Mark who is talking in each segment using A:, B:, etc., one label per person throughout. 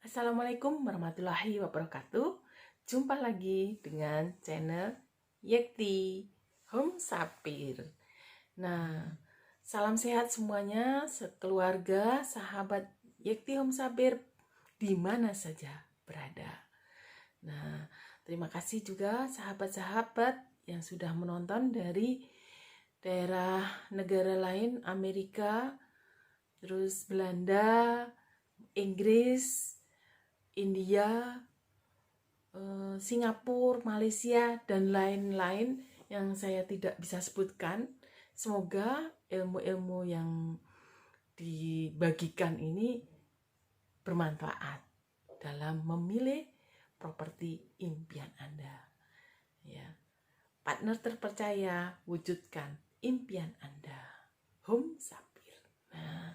A: Assalamualaikum warahmatullahi wabarakatuh. Jumpa lagi dengan channel Yekti Home Sapir. Nah, salam sehat semuanya, sekeluarga, sahabat Yekti Home Sapir di mana saja berada. Nah, terima kasih juga sahabat-sahabat yang sudah menonton dari daerah negara lain, Amerika, terus Belanda, Inggris, India, Singapura, Malaysia, dan lain-lain yang saya tidak bisa sebutkan. Semoga ilmu-ilmu yang dibagikan ini bermanfaat dalam memilih properti impian Anda. Ya, partner terpercaya, wujudkan impian Anda. Home Sapir. Nah,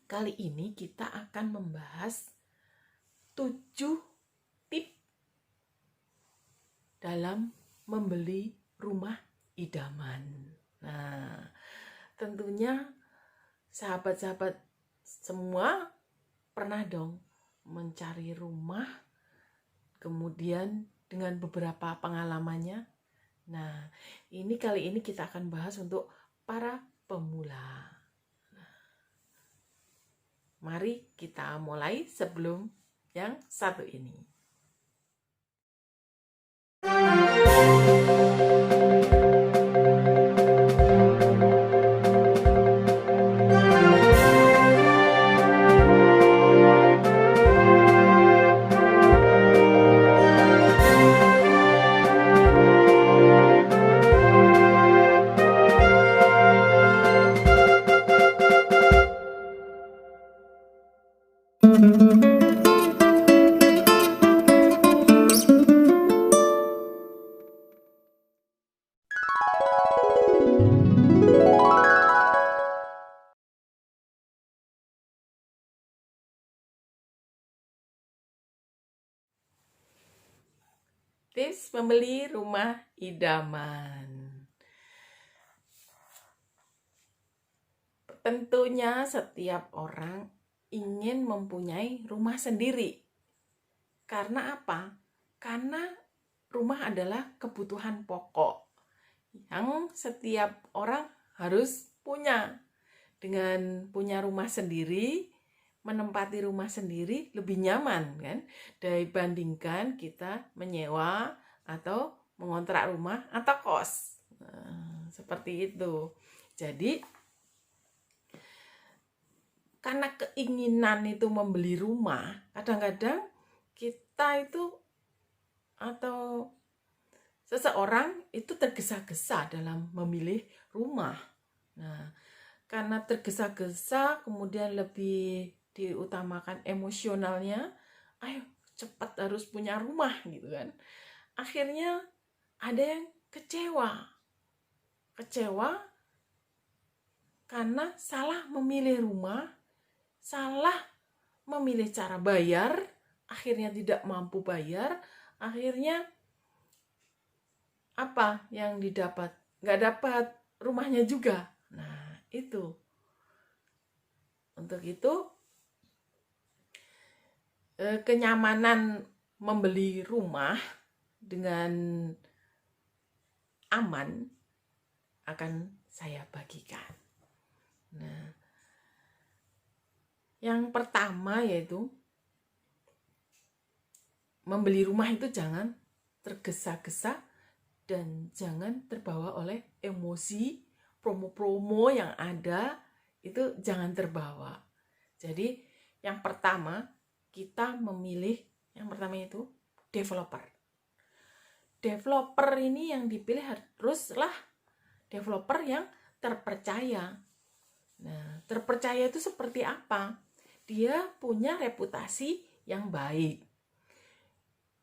A: kali ini kita akan membahas 7 tips dalam membeli rumah idaman. Nah, tentunya sahabat-sahabat semua pernah dong mencari rumah, kemudian dengan beberapa pengalamannya. Nah, kali ini kita akan bahas untuk para pemula. Mari kita mulai sebelum yang satu ini. Tips membeli rumah idaman. Tentunya setiap orang ingin mempunyai rumah sendiri. Karena apa? Karena rumah adalah kebutuhan pokok yang setiap orang harus punya. Dengan punya rumah sendiri, menempati rumah sendiri lebih nyaman kan dibandingkan kita menyewa atau mengontrak rumah atau kos. Nah, seperti itu. Jadi karena keinginan itu membeli rumah, kadang-kadang kita itu atau seseorang itu tergesa-gesa dalam memilih rumah. Nah, karena tergesa-gesa kemudian lebih diutamakan emosionalnya, ayo cepat harus punya rumah gitu kan. Akhirnya ada yang kecewa karena salah memilih rumah, salah memilih cara bayar, akhirnya tidak mampu bayar, akhirnya apa yang didapat? Nggak dapat rumahnya juga. Nah, itu. Untuk itu, kenyamanan membeli rumah dengan aman akan saya bagikan. Nah, yang pertama yaitu membeli rumah itu jangan tergesa-gesa dan jangan terbawa oleh emosi promo-promo yang ada, itu jangan terbawa. Jadi yang pertama kita memilih, yang pertama itu developer. Developer ini yang dipilih haruslah developer yang terpercaya. Nah, terpercaya itu seperti apa? Dia punya reputasi yang baik.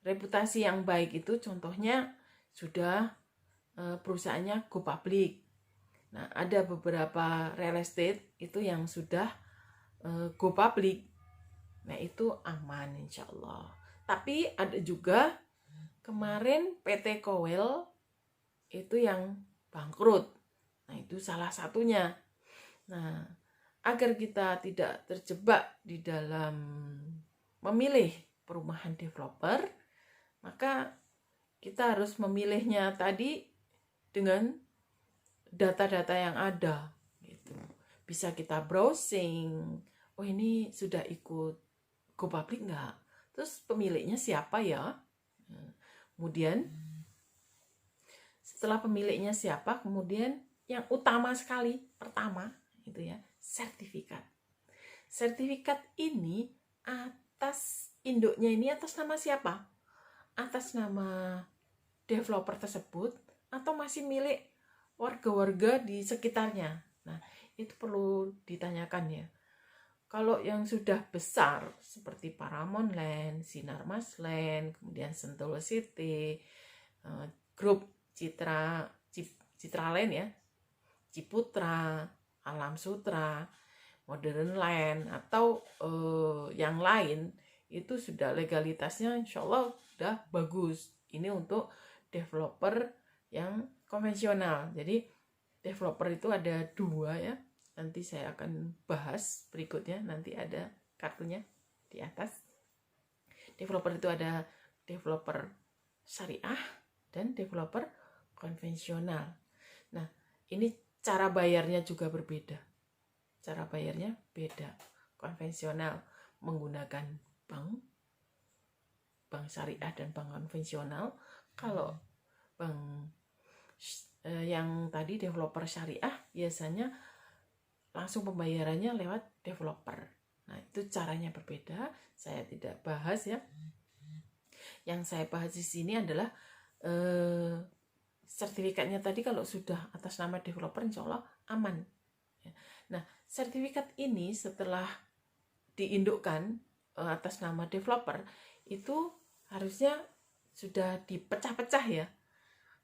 A: Reputasi yang baik itu contohnya sudah perusahaannya go public. Nah, ada beberapa real estate itu yang sudah go public. Nah, itu aman insya Allah. Tapi ada juga kemarin PT Kowel itu yang bangkrut. Nah, itu salah satunya. Nah, agar kita tidak terjebak di dalam memilih perumahan developer, maka kita harus memilihnya tadi dengan data-data yang ada gitu. Bisa kita browsing, oh ini sudah ikut Go Public nggak? Terus pemiliknya siapa ya? Kemudian setelah pemiliknya siapa, kemudian yang utama sekali, pertama itu ya, sertifikat. Sertifikat ini atas induknya ini atas nama siapa? Atas nama developer tersebut atau masih milik warga-warga di sekitarnya. Nah, itu perlu ditanyakan ya. Kalau yang sudah besar seperti Paramount Land, Sinarmas Land, kemudian Sentul City, grup Citra Land ya, Ciputra, Alam Sutra, Modern Land atau yang lain, itu sudah legalitasnya insya Allah sudah bagus. Ini untuk developer yang konvensional. Jadi developer itu ada 2 ya. Nanti saya akan bahas berikutnya, nanti ada kartunya di atas. Developer itu ada developer syariah dan developer konvensional. Nah, ini cara bayarnya juga berbeda. Cara bayarnya beda. Konvensional menggunakan bank syariah dan bank konvensional. Kalau bank yang tadi developer syariah biasanya langsung pembayarannya lewat developer. Nah, itu caranya berbeda. Saya tidak bahas ya. Yang saya bahas di sini adalah sertifikatnya tadi kalau sudah atas nama developer insya Allah aman. Nah, sertifikat ini setelah diindukkan atas nama developer itu harusnya sudah dipecah-pecah ya.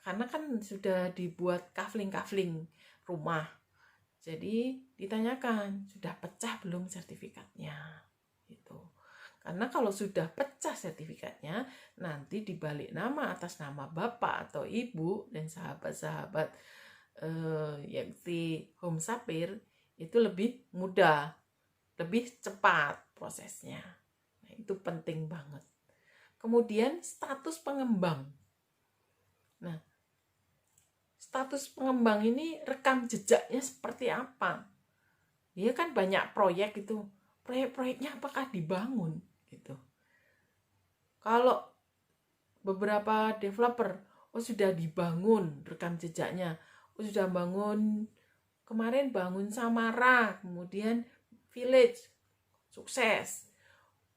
A: Karena kan sudah dibuat kafling-kafling rumah. Jadi ditanyakan, sudah pecah belum sertifikatnya? Gitu. Karena kalau sudah pecah sertifikatnya, nanti dibalik nama atas nama bapak atau ibu dan sahabat-sahabat yakti Home Sapir itu lebih mudah, lebih cepat prosesnya. Nah, itu penting banget. Kemudian status pengembang. Nah, status pengembang ini rekam jejaknya seperti apa? Dia kan banyak proyek itu. Proyek-proyeknya apakah dibangun gitu. Kalau beberapa developer sudah dibangun rekam jejaknya. Sudah bangun kemarin bangun Samara, kemudian Village sukses.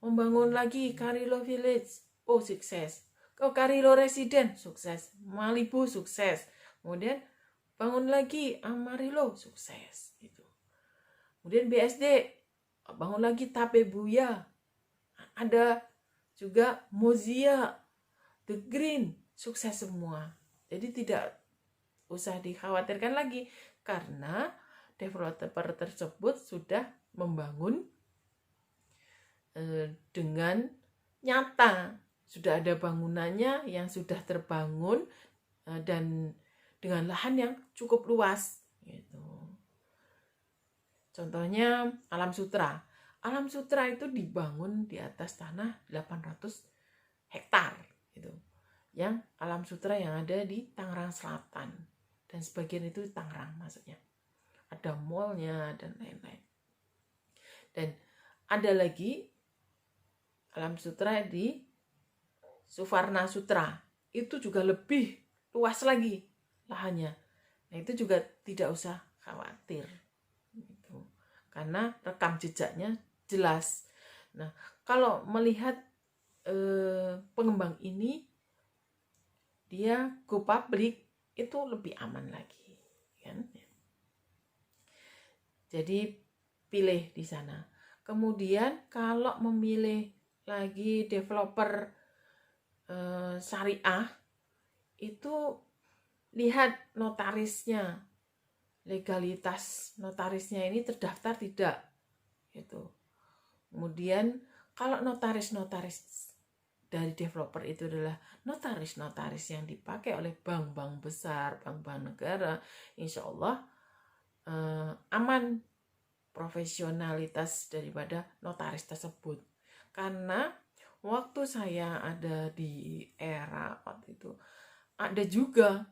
A: Membangun lagi Carilo Village, sukses. Carilo Resident sukses. Malibu sukses. Kemudian bangun lagi Amarillo sukses gitu. Kemudian BSD bangun lagi Tapebuya. Ada juga Mozia, The Green sukses semua. Jadi tidak usah dikhawatirkan lagi karena developer tersebut sudah membangun dengan nyata. Sudah ada bangunannya yang sudah terbangun dan dengan lahan yang cukup luas gitu. Contohnya Alam Sutra. Alam Sutra itu dibangun di atas tanah 800 hektar gitu. Yang Alam Sutra yang ada di Tangerang Selatan dan sebagian itu di Tangerang maksudnya. Ada mallnya dan lain-lain. Dan ada lagi Alam Sutra di Suvarna Sutra. Itu juga lebih luas lagi lahannya. Nah, itu juga tidak usah khawatir gitu. Karena rekam jejaknya jelas. Nah, kalau melihat pengembang ini dia go public itu lebih aman lagi kan. Jadi pilih di sana. Kemudian kalau memilih lagi developer syariah itu lihat notarisnya, legalitas notarisnya ini terdaftar tidak gitu. Kemudian kalau notaris dari developer itu adalah notaris yang dipakai oleh bank-bank besar, bank-bank negara, insya Allah aman profesionalitas daripada notaris tersebut. Karena waktu saya ada di era waktu itu, ada juga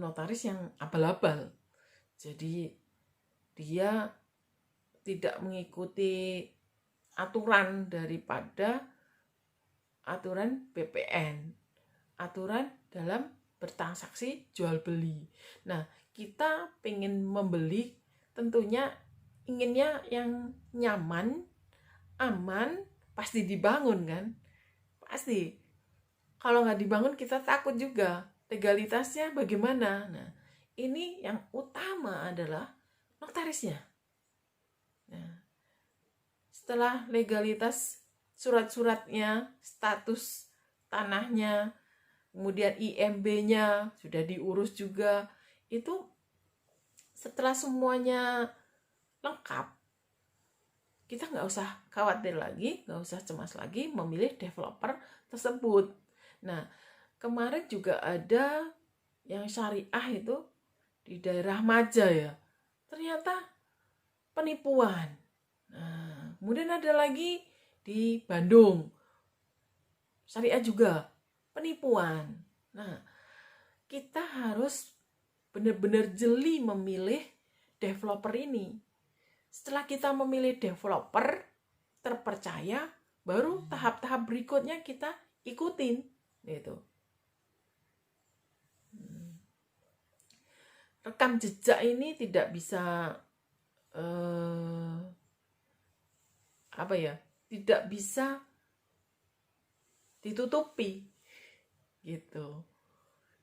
A: notaris yang abal-abal. Jadi dia tidak mengikuti aturan daripada aturan BPN, aturan dalam bertransaksi jual beli. Nah, kita pengen membeli tentunya inginnya yang nyaman, aman, pasti dibangun kan? Pasti. Kalau nggak dibangun kita takut juga. Legalitasnya bagaimana? Nah, ini yang utama adalah notarisnya. Nah, setelah legalitas surat-suratnya, status tanahnya, kemudian IMB-nya sudah diurus juga, itu setelah semuanya lengkap, kita nggak usah khawatir lagi, nggak usah cemas lagi memilih developer tersebut. Nah, kemarin juga ada yang syariah itu di daerah Maja ya, ternyata penipuan. Nah, kemudian ada lagi di Bandung, syariah juga, penipuan. Nah, kita harus benar-benar jeli memilih developer ini. Setelah kita memilih developer terpercaya, baru tahap-tahap berikutnya kita ikutin, gitu. Rekam jejak ini tidak bisa tidak bisa ditutupi gitu.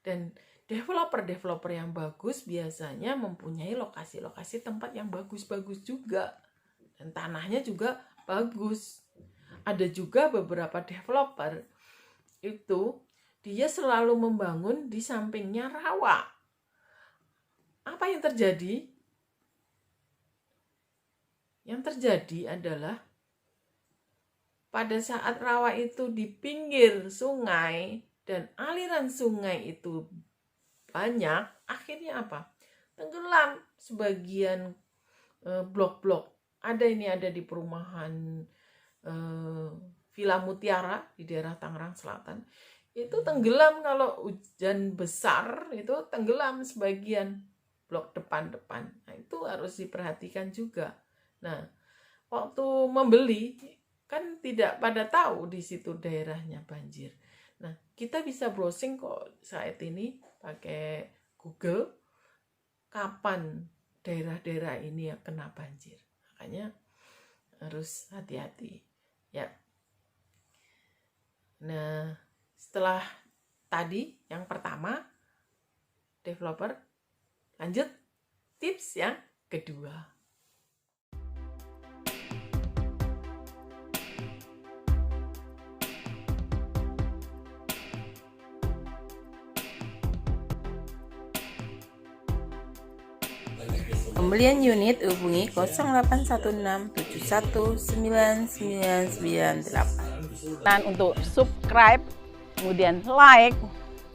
A: Dan developer yang bagus biasanya mempunyai lokasi-lokasi tempat yang bagus-bagus juga, dan tanahnya juga bagus. Ada juga beberapa developer itu dia selalu membangun di sampingnya rawa. Apa yang terjadi? Yang terjadi adalah pada saat rawa itu di pinggir sungai dan aliran sungai itu banyak, akhirnya apa? Tenggelam sebagian blok-blok. Ada di perumahan Villa Mutiara di daerah Tangerang Selatan. Itu tenggelam kalau hujan besar, itu tenggelam sebagian blok depan-depan. Nah, itu harus diperhatikan juga. Nah, waktu membeli kan tidak pada tahu di situ daerahnya banjir. Nah, kita bisa browsing kok saat ini pakai Google kapan daerah-daerah ini yang kena banjir. Makanya harus hati-hati ya. Nah, setelah tadi yang pertama developer, lanjut tips yang kedua.
B: Pembelian unit hubungi 0816719998.
C: Dan untuk subscribe, kemudian like,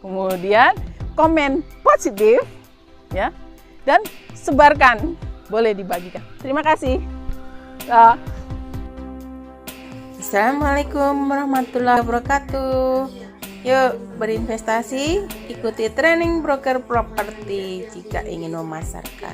C: kemudian komen positif, ya, dan sebarkan, boleh dibagikan. Terima kasih.
B: Assalamualaikum warahmatullahi wabarakatuh. Yuk berinvestasi, ikuti training broker properti jika ingin memasarkan.